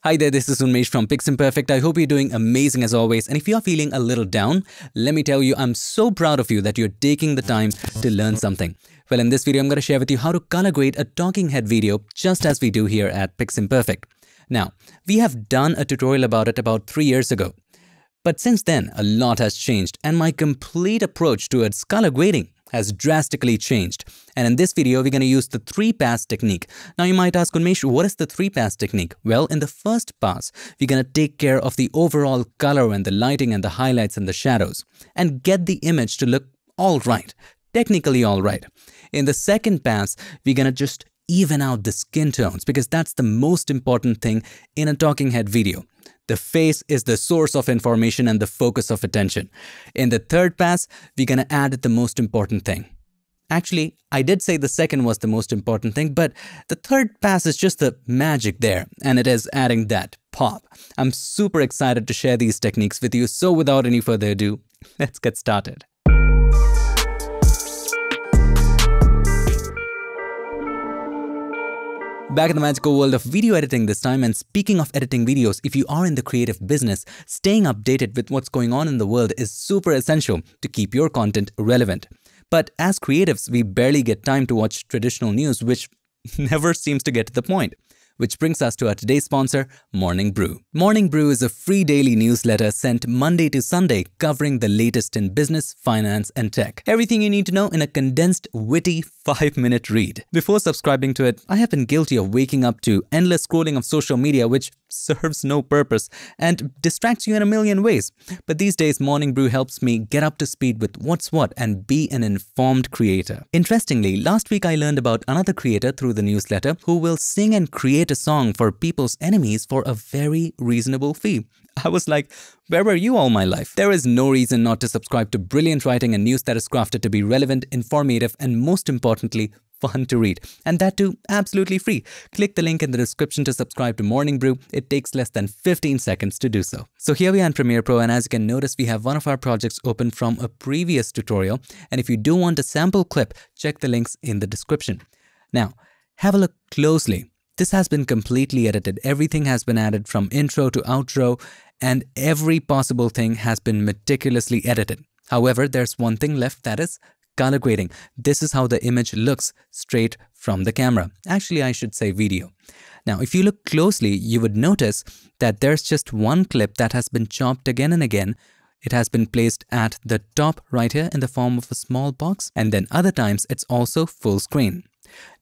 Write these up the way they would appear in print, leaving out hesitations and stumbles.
Hi there, this is Lumetri from PiXimperfect. I hope you're doing amazing as always. And if you're feeling a little down, let me tell you, I'm so proud of you that you're taking the time to learn something. Well, in this video, I'm going to share with you how to color grade a talking head video just as we do here at PiXimperfect. Now, we have done a tutorial about it about 3 years ago. But since then, a lot has changed and my complete approach towards color grading has drastically changed. And in this video, we're going to use the 3-pass technique. Now you might ask, Unmesh, what is the 3-pass technique? Well, in the first pass, we're going to take care of the overall color and the lighting and the highlights and the shadows and get the image to look all right, technically all right. In the second pass, we're going to just even out the skin tones because that's the most important thing in a talking head video. The face is the source of information and the focus of attention. In the third pass, we're going to add the most important thing. Actually, I did say the second was the most important thing, but the third pass is just the magic there, and it is adding that pop. I'm super excited to share these techniques with you, so without any further ado, let's get started. Back in the magical world of video editing this time, and speaking of editing videos, if you are in the creative business, staying updated with what's going on in the world is super essential to keep your content relevant. But as creatives, we barely get time to watch traditional news, which never seems to get to the point. Which brings us to our today's sponsor, Morning Brew. Morning Brew is a free daily newsletter sent Monday to Sunday covering the latest in business, finance, and tech. Everything you need to know in a condensed, witty 5-minute read. Before subscribing to it, I have been guilty of waking up to endless scrolling of social media which serves no purpose and distracts you in a million ways. But these days, Morning Brew helps me get up to speed with what's what and be an informed creator. Interestingly, last week I learned about another creator through the newsletter who will sing and create a song for people's enemies for a very reasonable fee. I was like, where were you all my life? There is no reason not to subscribe to brilliant writing and news that is crafted to be relevant, informative, and most importantly, fun to read. And that too, absolutely free. Click the link in the description to subscribe to Morning Brew. It takes less than 15 seconds to do so. So here we are in Premiere Pro, and as you can notice, we have one of our projects open from a previous tutorial. And if you do want a sample clip, check the links in the description. Now, have a look closely. This has been completely edited. Everything has been added from intro to outro, and every possible thing has been meticulously edited. However, there's one thing left, that is color grading. This is how the image looks straight from the camera. Actually, I should say video. Now, if you look closely, you would notice that there's just one clip that has been chopped again and again. It has been placed at the top right here in the form of a small box, and then other times it's also full screen.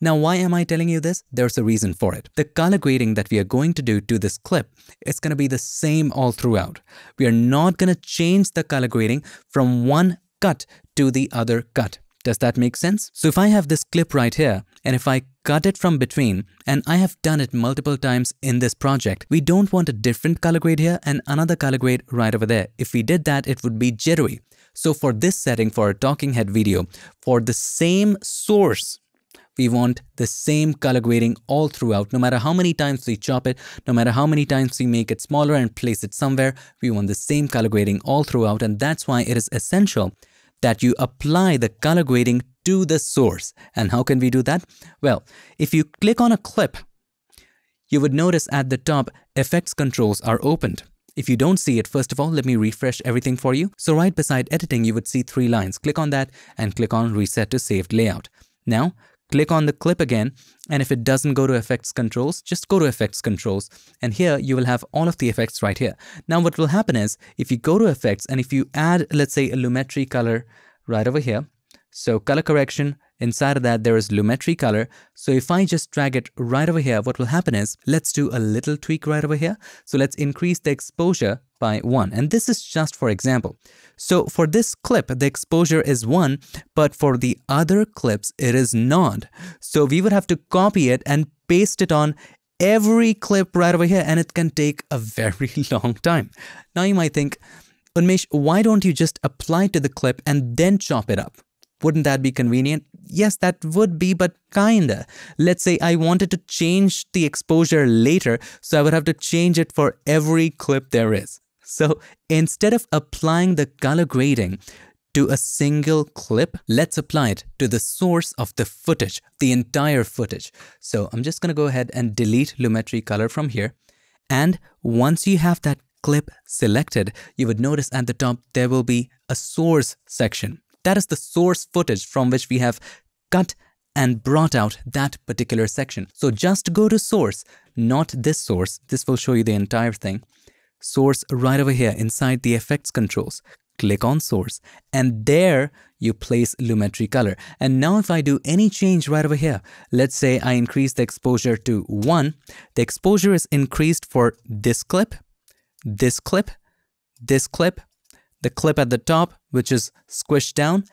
Now, why am I telling you this? There's a reason for it. The color grading that we are going to do to this clip is going to be the same all throughout. We are not going to change the color grading from one cut to the other cut. Does that make sense? So if I have this clip right here, and if I cut it from between, and I have done it multiple times in this project, we don't want a different color grade here and another color grade right over there. If we did that, it would be jittery. So for this setting, for a talking head video, for the same source, we want the same color grading all throughout. No matter how many times we chop it, no matter how many times we make it smaller and place it somewhere, we want the same color grading all throughout. And that's why it is essential that you apply the color grading to the source. And how can we do that? Well, if you click on a clip, you would notice at the top, effects controls are opened. If you don't see it, first of all, let me refresh everything for you. So right beside editing, you would see 3 lines. Click on that and click on reset to saved layout. Now, click on the clip again, and if it doesn't go to effects controls, just go to effects controls, and here you will have all of the effects right here. Now what will happen is, if you go to effects and if you add, let's say, a Lumetri color right over here, so color correction, inside of that there is Lumetri color. So if I just drag it right over here, what will happen is, let's do a little tweak right over here. So let's increase the exposure by 1, and this is just for example. So for this clip, the exposure is 1, but for the other clips, it is not. So we would have to copy it and paste it on every clip right over here, and it can take a very long time. Now you might think, Unmesh, why don't you just apply to the clip and then chop it up? Wouldn't that be convenient? Yes, that would be, but kinda. Let's say I wanted to change the exposure later, so I would have to change it for every clip there is. So instead of applying the color grading to a single clip, let's apply it to the source of the footage, the entire footage. So I'm just going to go ahead and delete Lumetri Color from here. And once you have that clip selected, you would notice at the top there will be a source section. That is the source footage from which we have cut and brought out that particular section. So just go to source, not this source. This will show you the entire thing. Source right over here inside the effects controls. Click on source and there you place Lumetri Color. And now if I do any change right over here, let's say I increase the exposure to 1, the exposure is increased for this clip, this clip, this clip, the clip at the top, which is squished down.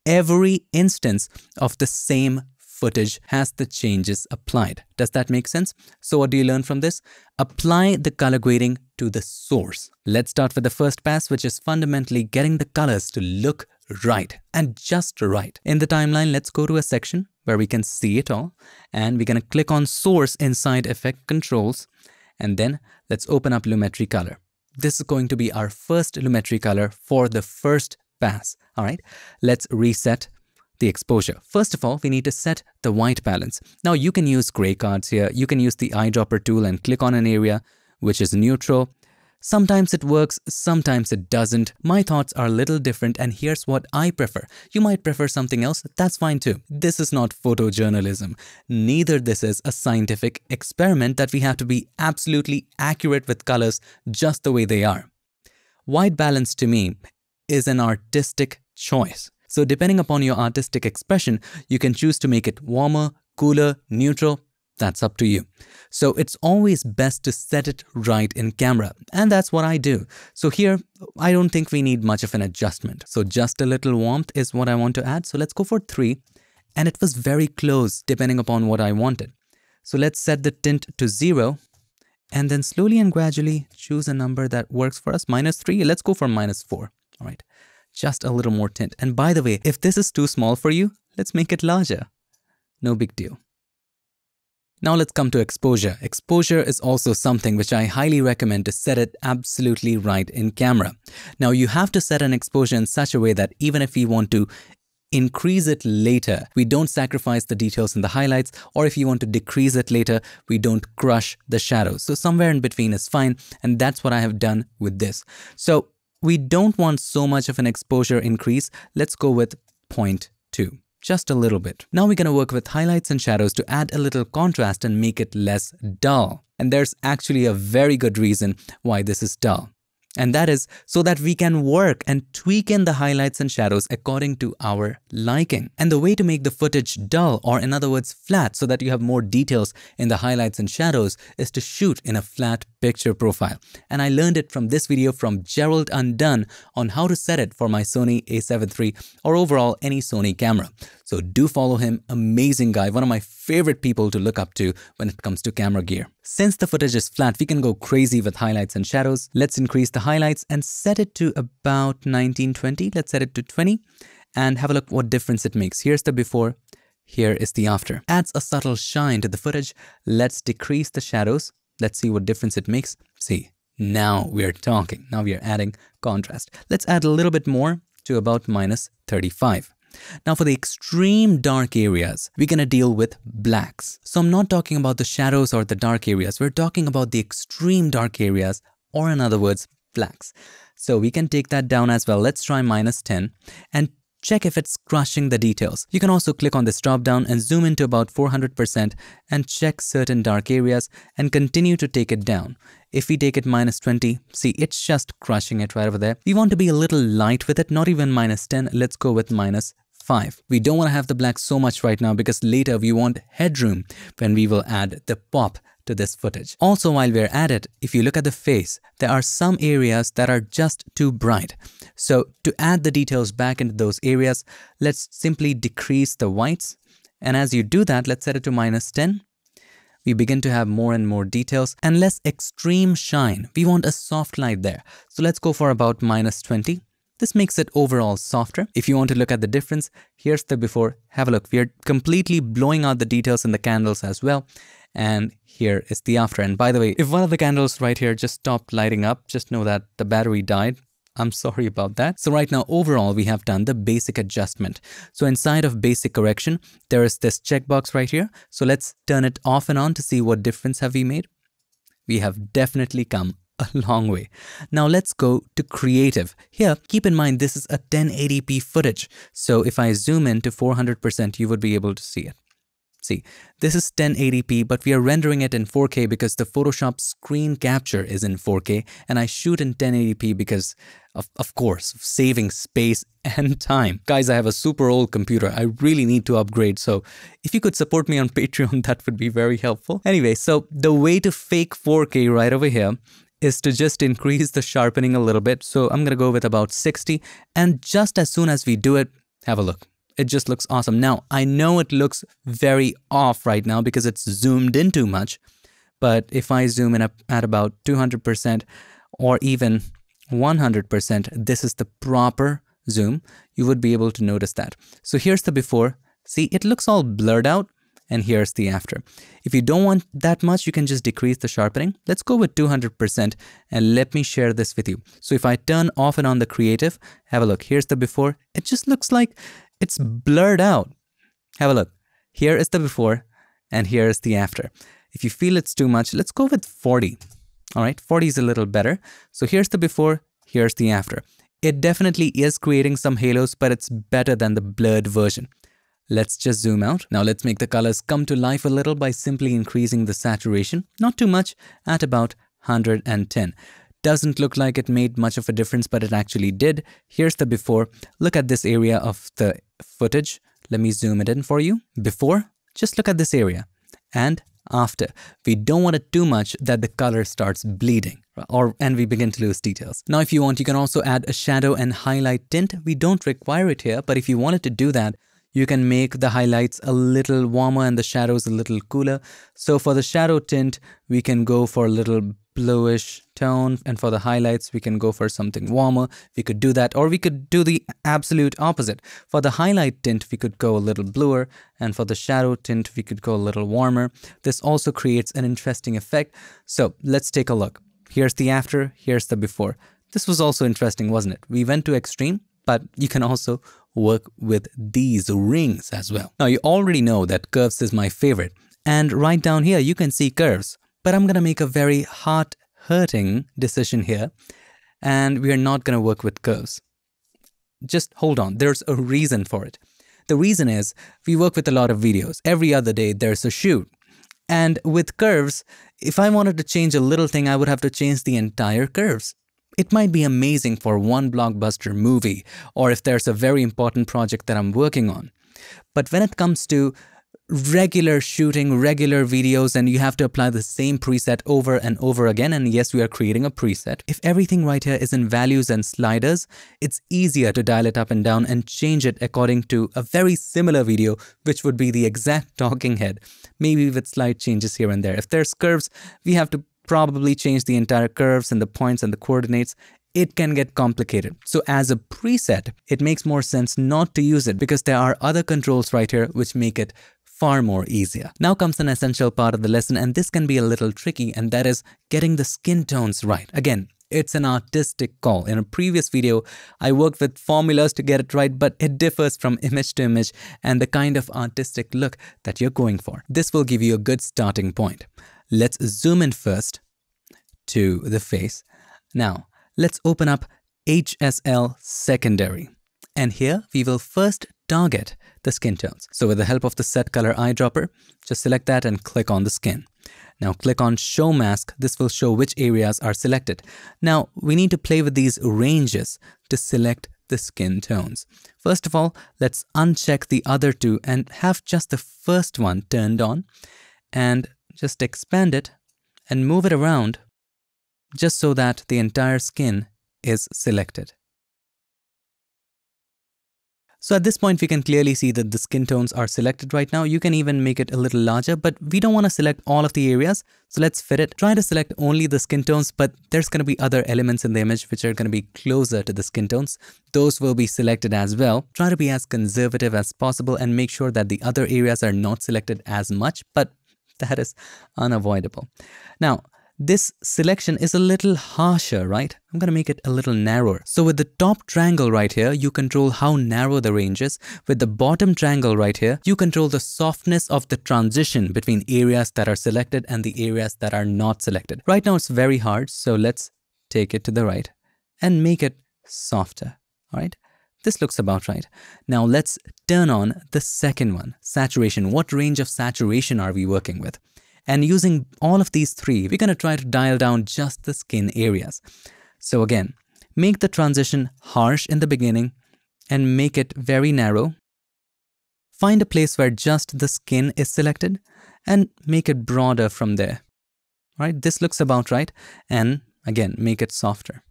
Every instance of the same footage has the changes applied. Does that make sense? So what do you learn from this? Apply the color grading to the source. Let's start with the first pass, which is fundamentally getting the colors to look right and just right. In the timeline, let's go to a section where we can see it all. And we're going to click on source inside effect controls. And then let's open up Lumetri Color. This is going to be our first Lumetri Color for the first pass. All right, let's reset the exposure. First of all, we need to set the white balance. Now you can use gray cards here. You can use the eyedropper tool and click on an area which is neutral. Sometimes it works, sometimes it doesn't. My thoughts are a little different and here's what I prefer. You might prefer something else, that's fine too. This is not photojournalism. Neither this is a scientific experiment that we have to be absolutely accurate with colors just the way they are. White balance to me is an artistic choice. So depending upon your artistic expression, you can choose to make it warmer, cooler, neutral. That's up to you. So it's always best to set it right in camera. And that's what I do. So here, I don't think we need much of an adjustment. So just a little warmth is what I want to add. So let's go for 3. And it was very close depending upon what I wanted. So let's set the tint to 0. And then slowly and gradually choose a number that works for us. -3. Let's go for -4. All right. Just a little more tint. And by the way, if this is too small for you, let's make it larger. No big deal. Now let's come to exposure. Exposure is also something which I highly recommend to set it absolutely right in camera. Now you have to set an exposure in such a way that even if we want to increase it later, we don't sacrifice the details in the highlights, or if you want to decrease it later, we don't crush the shadows. So somewhere in between is fine, and that's what I have done with this. So we don't want so much of an exposure increase. Let's go with 0.2, just a little bit. Now we're going to work with highlights and shadows to add a little contrast and make it less dull. And there's actually a very good reason why this is dull. And that is so that we can work and tweak in the highlights and shadows according to our liking. And the way to make the footage dull, or in other words flat, so that you have more details in the highlights and shadows, is to shoot in a flat picture profile. And I learned it from this video from Gerald Undone on how to set it for my Sony a7 III or overall any Sony camera. So do follow him, amazing guy, one of my favorite people to look up to when it comes to camera gear. Since the footage is flat, we can go crazy with highlights and shadows. Let's increase the highlights and set it to about 1920. Let's set it to 20 and have a look what difference it makes. Here's the before, here is the after. Adds a subtle shine to the footage. Let's decrease the shadows. Let's see what difference it makes. See, now we're talking. Now we are adding contrast. Let's add a little bit more to about -35. Now for the extreme dark areas, we're going to deal with blacks. So I'm not talking about the shadows or the dark areas. We're talking about the extreme dark areas, or in other words, blacks. So we can take that down as well. Let's try -10 and check if it's crushing the details. You can also click on this drop down and zoom into about 400% and check certain dark areas and continue to take it down. If we take it -20, see, it's just crushing it right over there. We want to be a little light with it, not even -10. Let's go with -5. We don't want to have the black so much right now because later we want headroom when we will add the pop to this footage. Also, while we're at it, if you look at the face, there are some areas that are just too bright. So to add the details back into those areas, let's simply decrease the whites. And as you do that, let's set it to -10. We begin to have more and more details and less extreme shine. We want a soft light there. So let's go for about -20. This makes it overall softer. If you want to look at the difference, here's the before. Have a look. We're completely blowing out the details in the candles as well. And here is the after. And by the way, if one of the candles right here just stopped lighting up, just know that the battery died. I'm sorry about that. So right now, overall, we have done the basic adjustment. So inside of basic correction, there is this checkbox right here. So let's turn it off and on to see what difference have we made. we have definitely come a long way. Now let's go to creative. Here, keep in mind this is a 1080p footage. So if I zoom in to 400%, you would be able to see it. See, this is 1080p, but we are rendering it in 4K because the Photoshop screen capture is in 4K, and I shoot in 1080p because of course, saving space and time. Guys, I have a super old computer. I really need to upgrade. So if you could support me on Patreon, that would be very helpful. Anyway, so the way to fake 4K right over here is to just increase the sharpening a little bit. So I'm going to go with about 60. And just as soon as we do it, have a look. It just looks awesome. Now, I know it looks very off right now because it's zoomed in too much. But if I zoom in up at about 200% or even 100%, this is the proper zoom. You would be able to notice that. So here's the before. See, it looks all blurred out. And here's the after. If you don't want that much, you can just decrease the sharpening. Let's go with 200% and let me share this with you. So if I turn off and on the creative, have a look. Here's the before. It just looks like it's blurred out. Have a look. Here is the before and here is the after. If you feel it's too much, let's go with 40. All right, 40 is a little better. So here's the before, here's the after. It definitely is creating some halos, but it's better than the blurred version. Let's just zoom out. Now let's make the colors come to life a little by simply increasing the saturation. Not too much, at about 110. Doesn't look like it made much of a difference, but it actually did. Here's the before. Look at this area of the footage. Let me zoom it in for you. Before, just look at this area. And after. We don't want it too much that the color starts bleeding and we begin to lose details. Now, if you want, you can also add a shadow and highlight tint. We don't require it here, but if you wanted to do that, you can make the highlights a little warmer and the shadows a little cooler. So for the shadow tint, we can go for a little bluish tone, and for the highlights, we can go for something warmer. We could do that, or we could do the absolute opposite. For the highlight tint, we could go a little bluer, and for the shadow tint, we could go a little warmer. This also creates an interesting effect. So let's take a look. Here's the after, here's the before. This was also interesting, wasn't it? We went to extreme, but you can also work with these rings as well. Now, you already know that curves is my favorite, and right down here you can see curves, but I'm gonna make a very heart-hurting decision here, and we are not gonna work with curves. Just hold on, there's a reason for it. The reason is we work with a lot of videos. Every other day there's a shoot, and with curves, if I wanted to change a little thing, I would have to change the entire curves. It might be amazing for one blockbuster movie, or if there's a very important project that I'm working on. But when it comes to regular shooting, regular videos, and you have to apply the same preset over and over again, and yes, we are creating a preset. If everything right here is in values and sliders, it's easier to dial it up and down and change it according to a very similar video, which would be the exact talking head, maybe with slight changes here and there. If there's curves, we have to probably change the entire curves and the points and the coordinates. It can get complicated. So as a preset, it makes more sense not to use it because there are other controls right here which make it far more easier. Now comes an essential part of the lesson, and this can be a little tricky, and that is getting the skin tones right. Again, it's an artistic call. In a previous video, I worked with formulas to get it right, but it differs from image to image and the kind of artistic look that you're going for. This will give you a good starting point. Let's zoom in first to the face. Now, let's open up HSL secondary. And here we will first target the skin tones. So with the help of the set color eyedropper, just select that and click on the skin. Now click on show mask. This will show which areas are selected. Now we need to play with these ranges to select the skin tones. First of all, let's uncheck the other two and have just the first one turned on, and just expand it and move it around just so that the entire skin is selected. So at this point, we can clearly see that the skin tones are selected right now. You can even make it a little larger, but we don't want to select all of the areas. So let's fit it. Try to select only the skin tones, but there's going to be other elements in the image which are going to be closer to the skin tones. Those will be selected as well. Try to be as conservative as possible and make sure that the other areas are not selected as much, but that is unavoidable. Now, this selection is a little harsher, right? I'm going to make it a little narrower. So with the top triangle right here, you control how narrow the range is. With the bottom triangle right here, you control the softness of the transition between areas that are selected and the areas that are not selected. Right now it's very hard, so let's take it to the right and make it softer, all right? This looks about right. Now let's turn on the second one, saturation. What range of saturation are we working with? And using all of these three, we're going to try to dial down just the skin areas. So again, make the transition harsh in the beginning and make it very narrow. Find a place where just the skin is selected and make it broader from there. All right, this looks about right. And again, make it softer.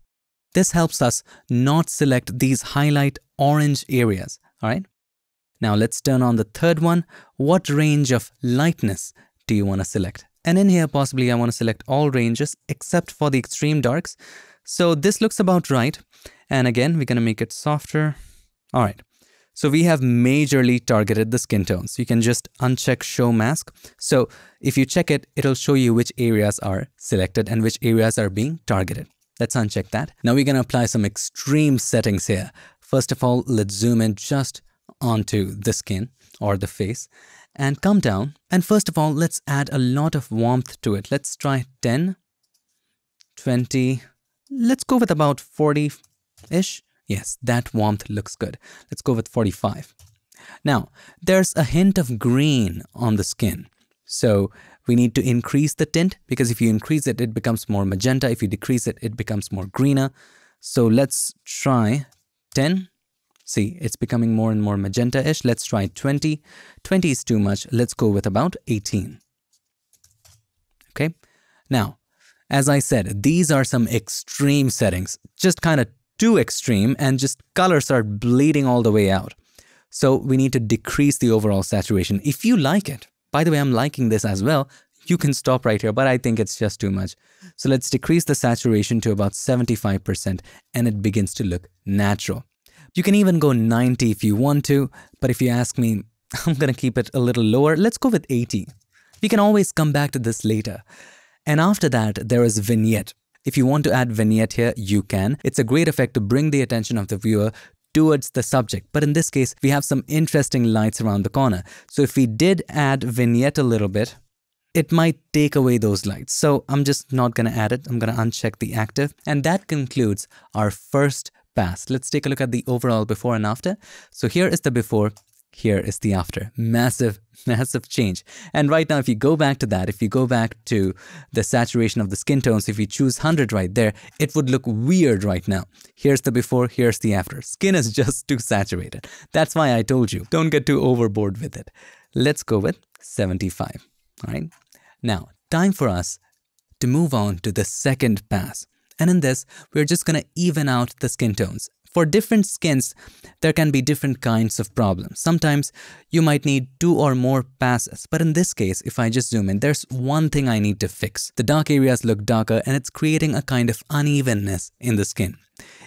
This helps us not select these highlight orange areas. All right. Now let's turn on the third one. What range of lightness do you want to select? And in here, possibly I want to select all ranges except for the extreme darks. So this looks about right. And again, we're going to make it softer. All right. So we have majorly targeted the skin tones. You can just uncheck show mask. So if you check it, it'll show you which areas are selected and which areas are being targeted. Let's uncheck that. Now we're going to apply some extreme settings here. First of all, let's zoom in just onto the skin or the face and come down. And first of all, let's add a lot of warmth to it. Let's try 10, 20, let's go with about 40-ish. Yes, that warmth looks good. Let's go with 45. Now, there's a hint of green on the skin. So we need to increase the tint because if you increase it, it becomes more magenta. If you decrease it, it becomes more greener. So let's try 10. See, it's becoming more and more magenta-ish. Let's try 20. 20 is too much. Let's go with about 18. Okay. Now, as I said, these are some extreme settings, just kind of too extreme, and just colors are bleeding all the way out. So we need to decrease the overall saturation. If you like it, by the way, I'm liking this as well, you can stop right here, but I think it's just too much. So let's decrease the saturation to about 75% and it begins to look natural. You can even go 90 if you want to, but if you ask me, I'm going to keep it a little lower. Let's go with 80. We can always come back to this later. And after that, there is vignette. If you want to add vignette here, you can. It's a great effect to bring the attention of the viewer towards the subject. But in this case, we have some interesting lights around the corner. So if we did add vignette a little bit, it might take away those lights. So I'm just not going to add it. I'm going to uncheck the active. And that concludes our first pass. Let's take a look at the overall before and after. So here is the before. Here is the after. Massive, massive change. And right now, if you go back to that, if you go back to the saturation of the skin tones, if you choose 100 right there, it would look weird right now. Here's the before, here's the after. Skin is just too saturated. That's why I told you, don't get too overboard with it. Let's go with 75. All right. Now, time for us to move on to the second pass. And in this, we're just going to even out the skin tones. For different skins, there can be different kinds of problems. Sometimes you might need 2 or more passes, but in this case, if I just zoom in, there's one thing I need to fix. The dark areas look darker and it's creating a kind of unevenness in the skin.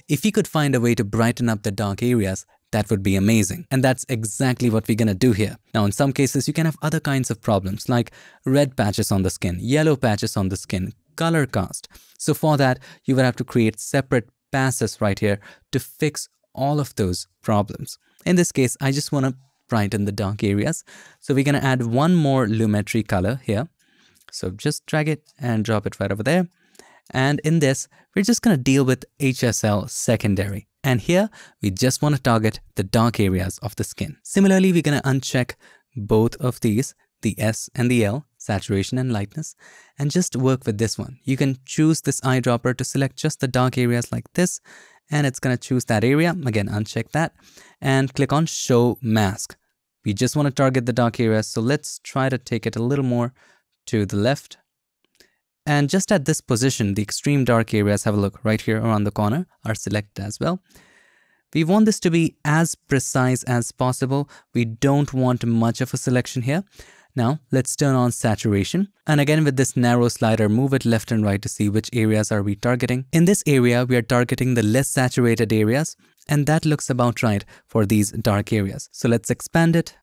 If you could find a way to brighten up the dark areas, that would be amazing. And that's exactly what we're gonna do here. Now, in some cases, you can have other kinds of problems like red patches on the skin, yellow patches on the skin, color cast. So for that, you would have to create separate passes right here to fix all of those problems. In this case, I just want to brighten the dark areas. So we're going to add one more Lumetri color here. So just drag it and drop it right over there. And in this, we're just going to deal with HSL secondary. And here, we just want to target the dark areas of the skin. Similarly, we're going to uncheck both of these, the S and the L, saturation and lightness, and just work with this one. You can choose this eyedropper to select just the dark areas like this, and it's going to choose that area. Again, uncheck that and click on show mask. We just want to target the dark areas, so let's try to take it a little more to the left. And just at this position, the extreme dark areas, have a look right here around the corner, are selected as well. We want this to be as precise as possible. We don't want much of a selection here. Now, let's turn on saturation. And again, with this narrow slider, move it left and right to see which areas are we targeting. In this area, we are targeting the less saturated areas, and that looks about right for these dark areas. So let's expand it.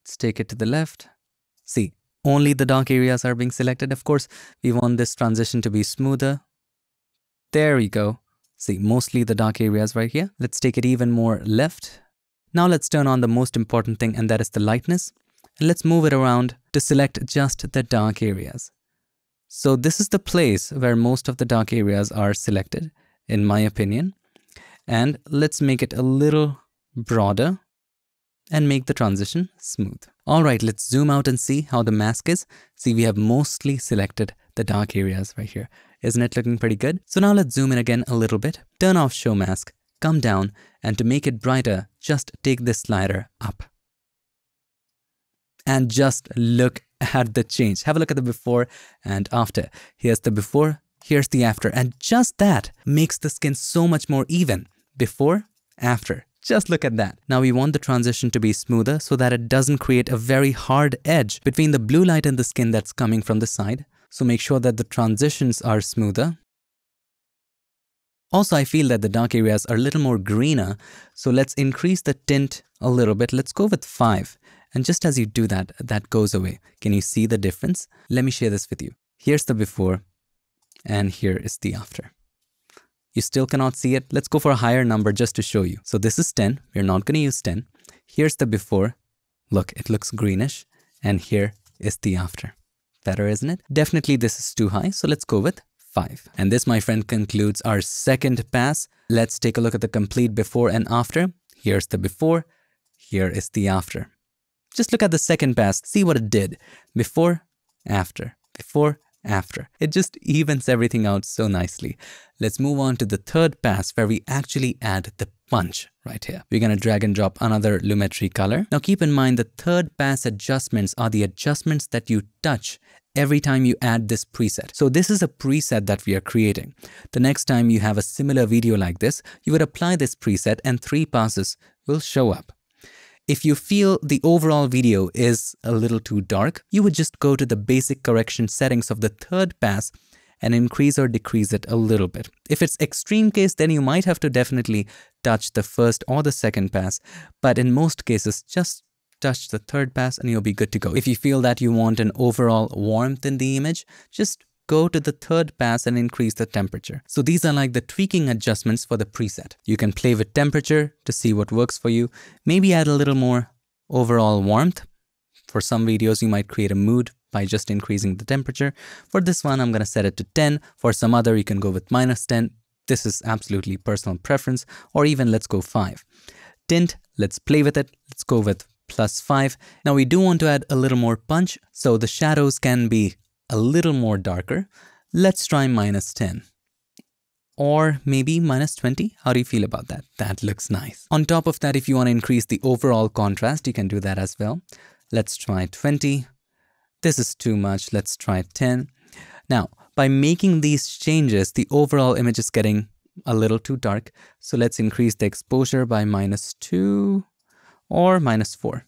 Let's take it to the left. See, only the dark areas are being selected. Of course, we want this transition to be smoother. There we go. See, mostly the dark areas right here. Let's take it even more left. Now let's turn on the most important thing, and that is the lightness. And let's move it around to select just the dark areas. So this is the place where most of the dark areas are selected, in my opinion. And let's make it a little broader and make the transition smooth. All right, let's zoom out and see how the mask is. See, we have mostly selected the dark areas right here. Isn't it looking pretty good? So now let's zoom in again a little bit. Turn off show mask, come down, and to make it brighter, just take this slider up. And just look at the change. Have a look at the before and after. Here's the before, here's the after. And just that makes the skin so much more even. Before, after. Just look at that. Now we want the transition to be smoother so that it doesn't create a very hard edge between the blue light and the skin that's coming from the side. So make sure that the transitions are smoother. Also, I feel that the dark areas are a little more greener. So let's increase the tint a little bit. Let's go with 5. And just as you do that, that goes away. Can you see the difference? Let me share this with you. Here's the before and here is the after. You still cannot see it. Let's go for a higher number just to show you. So this is 10. We're not going to use 10. Here's the before. Look, it looks greenish. And here is the after. Better, isn't it? Definitely this is too high. So let's go with 5. And this, my friend, concludes our second pass. Let's take a look at the complete before and after. Here's the before. Here is the after. Just look at the second pass. See what it did. Before, after. Before, after. It just evens everything out so nicely. Let's move on to the third pass where we actually add the punch right here. We're going to drag and drop another Lumetri color. Now keep in mind the third pass adjustments are the adjustments that you touch every time you add this preset. So this is a preset that we are creating. The next time you have a similar video like this, you would apply this preset and 3 passes will show up. If you feel the overall video is a little too dark, you would just go to the basic correction settings of the third pass and increase or decrease it a little bit. If it's extreme case, then you might have to definitely touch the first or the second pass. But in most cases, just touch the third pass and you'll be good to go. If you feel that you want an overall warmth in the image, just go to the third pass and increase the temperature. So these are like the tweaking adjustments for the preset. You can play with temperature to see what works for you. Maybe add a little more overall warmth. For some videos, you might create a mood by just increasing the temperature. For this one, I'm going to set it to 10. For some other, you can go with -10. This is absolutely personal preference, or even let's go 5. Tint, let's play with it. Let's go with +5. Now we do want to add a little more punch, so the shadows can be a little more darker. Let's try -10 or maybe -20. How do you feel about that? That looks nice. On top of that, if you want to increase the overall contrast, you can do that as well. Let's try 20. This is too much. Let's try 10. Now, by making these changes, the overall image is getting a little too dark. So let's increase the exposure by -2 or -4.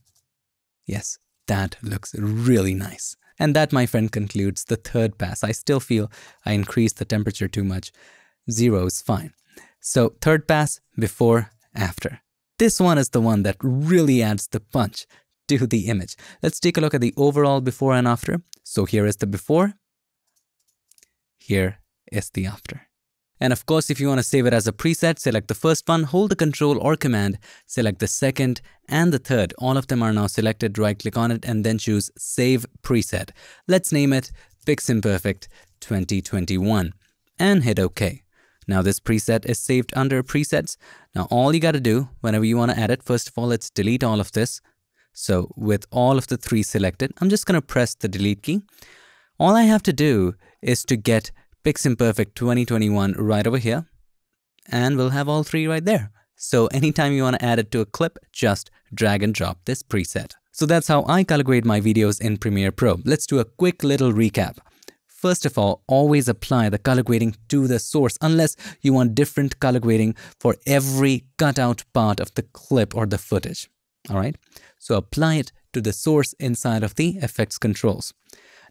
Yes, that looks really nice. And that, my friend, concludes the third pass. I still feel I increased the temperature too much. 0 is fine. So third pass, before, after. This one is the one that really adds the punch to the image. Let's take a look at the overall before and after. So here is the before. Here is the after. And of course, if you want to save it as a preset, select the first one, hold the Control or Command, select the second and the third. All of them are now selected, right click on it and then choose Save Preset. Let's name it PiXimperfect 2021 and hit OK. Now this preset is saved under presets. Now all you got to do whenever you want to add it, first of all, let's delete all of this. So with all of the 3 selected, I'm just going to press the delete key. All I have to do is to get PiXimperfect 2021 right over here, and we'll have all 3 right there. So anytime you want to add it to a clip, just drag and drop this preset. So that's how I color grade my videos in Premiere Pro. Let's do a quick little recap. First of all, always apply the color grading to the source unless you want different color grading for every cutout part of the clip or the footage. All right, so apply it to the source inside of the effects controls.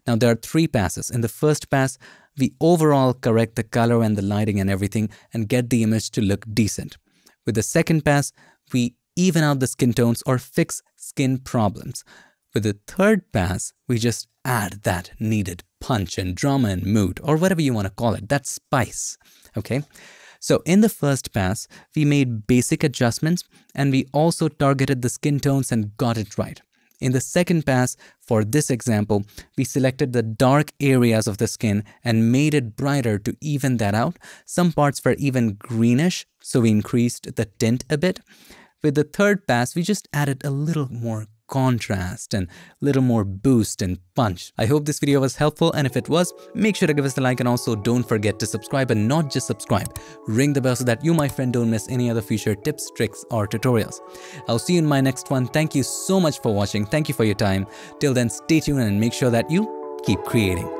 Now there are 3 passes. In the first pass, we overall correct the color and the lighting and everything and get the image to look decent. With the second pass, we even out the skin tones or fix skin problems. With the third pass, we just add that needed punch and drama and mood, or whatever you want to call it, that spice, okay? So in the first pass, we made basic adjustments and we also targeted the skin tones and got it right. In the second pass, for this example, we selected the dark areas of the skin and made it brighter to even that out. Some parts were even greenish, so we increased the tint a bit. With the third pass, we just added a little more contrast and little more boost and punch. I hope this video was helpful, and if it was, make sure to give us a like and also don't forget to subscribe, and not just subscribe. Ring the bell so that you, my friend, don't miss any other future tips, tricks or tutorials. I'll see you in my next one. Thank you so much for watching. Thank you for your time. Till then, stay tuned and make sure that you keep creating.